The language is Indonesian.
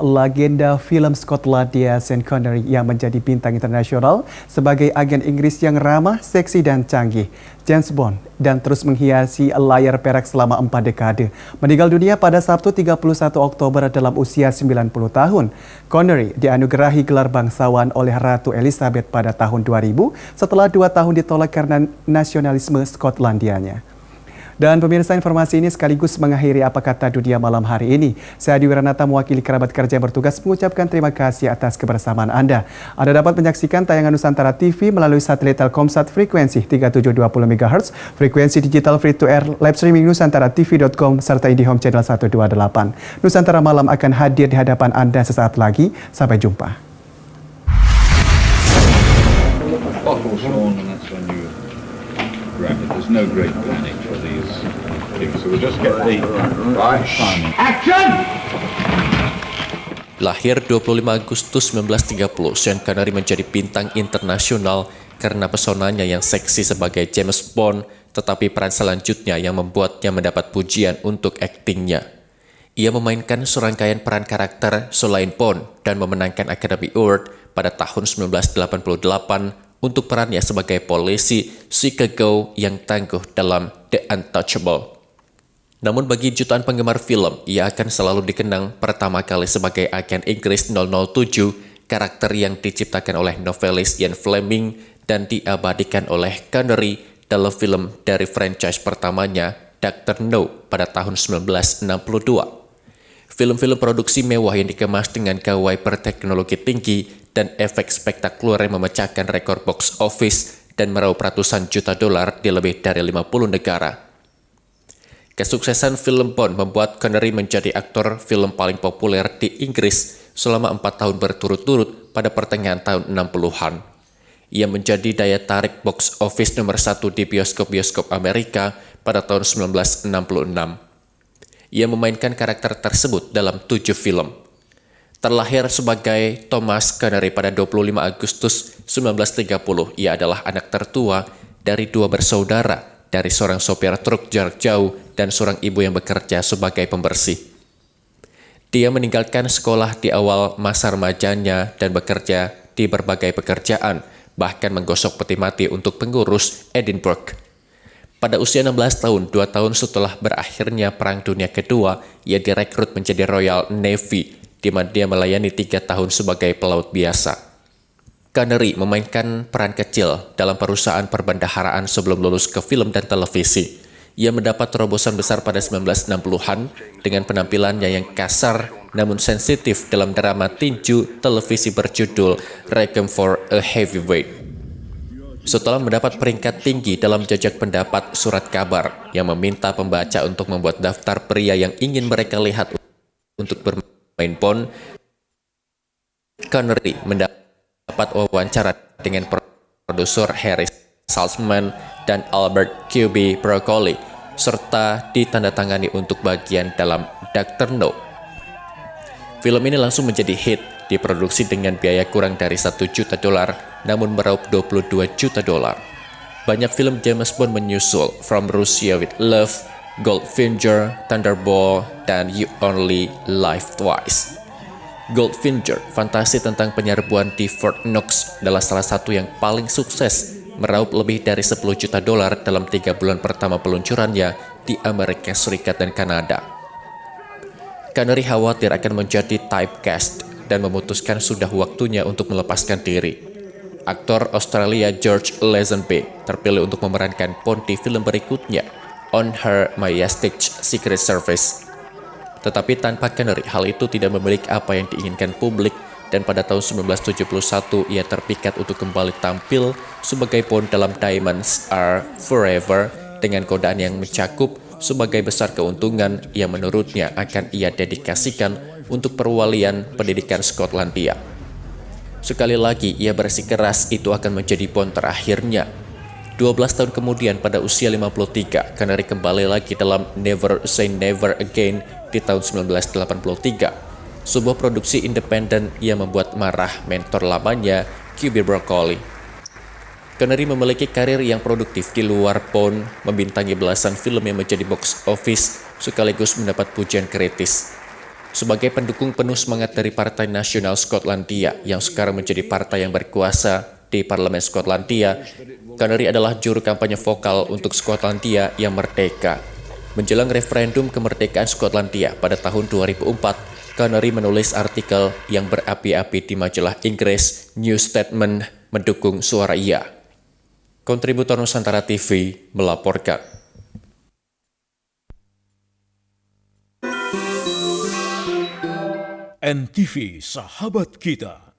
Legenda film Skotlandia Sean Connery yang menjadi bintang internasional sebagai agen Inggris yang ramah, seksi dan canggih. James Bond dan terus menghiasi layar perak selama 4 dekade. Meninggal dunia pada Sabtu 31 Oktober dalam usia 90 tahun. Connery dianugerahi gelar bangsawan oleh Ratu Elizabeth pada tahun 2000 setelah 2 tahun ditolak karena nasionalisme Skotlandianya. Dan pemirsa, informasi ini sekaligus mengakhiri Apa Kata Dunia malam hari ini. Saya Adi Wiranata mewakili kerabat kerja yang bertugas mengucapkan terima kasih atas kebersamaan Anda. Anda dapat menyaksikan tayangan Nusantara TV melalui satelit Telkomsat frekuensi 3720 MHz, frekuensi digital free to air, live streaming nusantara.tv.com, serta IndiHome Channel 128. Nusantara Malam akan hadir di hadapan Anda sesaat lagi. Sampai jumpa. There's no great panic for these things, so we'll just get the right timing. Action! Lahir 25 Agustus 1930, Sean Connery menjadi bintang internasional karena pesonanya yang seksi sebagai James Bond, tetapi peran selanjutnya yang membuatnya mendapat pujian untuk aktingnya. Ia memainkan serangkaian peran karakter selain Bond dan memenangkan Academy Award pada tahun 1988 untuk perannya sebagai polisi Chicago yang tangguh dalam The Untouchable. Namun bagi jutaan penggemar film, ia akan selalu dikenang pertama kali sebagai agen Inggris 007, karakter yang diciptakan oleh novelis Ian Fleming dan diabadikan oleh Connery dalam film dari franchise pertamanya, Dr. No, pada tahun 1962. Film-film produksi mewah yang dikemas dengan gawai berteknologi tinggi dan efek spektakuler yang memecahkan rekor box office dan meraup ratusan juta dolar di lebih dari 50 negara. Kesuksesan film Bond membuat Connery menjadi aktor film paling populer di Inggris selama 4 tahun berturut-turut pada pertengahan tahun 60-an. Ia menjadi daya tarik box office nomor 1 di bioskop-bioskop Amerika pada tahun 1966. Ia memainkan karakter tersebut dalam 7 film. Terlahir sebagai Thomas Connery pada 25 Agustus 1930, ia adalah anak tertua dari 2 bersaudara, dari seorang sopir truk jarak jauh dan seorang ibu yang bekerja sebagai pembersih. Dia meninggalkan sekolah di awal masa remajanya dan bekerja di berbagai pekerjaan, bahkan menggosok peti mati untuk pengurus Edinburgh. Pada usia 16 tahun, 2 tahun setelah berakhirnya Perang Dunia Kedua, ia direkrut menjadi Royal Navy, di mana dia melayani 3 tahun sebagai pelaut biasa. Connery memainkan peran kecil dalam perusahaan perbendaharaan sebelum lulus ke film dan televisi. Ia mendapat terobosan besar pada 1960-an dengan penampilannya yang kasar namun sensitif dalam drama tinju televisi berjudul Requiem for a Heavyweight. Setelah mendapat peringkat tinggi dalam jajak pendapat surat kabar yang meminta pembaca untuk membuat daftar pria yang ingin mereka lihat untuk bermain Bond, Connery mendapat wawancara dengan produser Harry Saltzman dan Albert Q.B. Broccoli, serta ditandatangani untuk bagian dalam Dr. No. Film ini langsung menjadi hit, diproduksi dengan biaya kurang dari $1 juta, namun meraup $22 juta. Banyak film James Bond menyusul, From Russia with Love, Goldfinger, Thunderball, dan You Only Live Twice. Goldfinger, fantasi tentang penyerbuan di Fort Knox, adalah salah satu yang paling sukses, meraup lebih dari $10 juta dalam 3 bulan pertama peluncurannya di Amerika Serikat dan Kanada. Connery khawatir akan menjadi typecast dan memutuskan sudah waktunya untuk melepaskan diri. Aktor Australia George Lazenby terpilih untuk memerankan Bond di film berikutnya, On Her Majesty's Secret Service. Tetapi tanpa Connery, hal itu tidak memiliki apa yang diinginkan publik, dan pada tahun 1971 ia terpikat untuk kembali tampil sebagai Bond dalam Diamonds Are Forever dengan godaan yang mencakup sebagai besar keuntungan yang menurutnya akan ia dedikasikan untuk perwalian pendidikan Skotlandia. Sekali lagi ia bersikeras itu akan menjadi Bond terakhirnya. 12 tahun kemudian pada usia 53, Connery kembali lagi dalam Never Say Never Again di tahun 1983, sebuah produksi independen yang membuat marah mentor lamanya, Q.B. Broccoli. Connery memiliki karir yang produktif di luar Bond, membintangi belasan film yang menjadi box office sekaligus mendapat pujian kritis. Sebagai pendukung penuh semangat dari Partai Nasional Skotlandia yang sekarang menjadi partai yang berkuasa di Parlemen Skotlandia, Connery adalah juru kampanye vokal untuk Skotlandia yang merdeka. Menjelang referendum kemerdekaan Skotlandia pada tahun 2004, Connery menulis artikel yang berapi-api di majalah Inggris New Statement mendukung suara iya. Kontributor Nusantara TV melaporkan. NTV Sahabat Kita.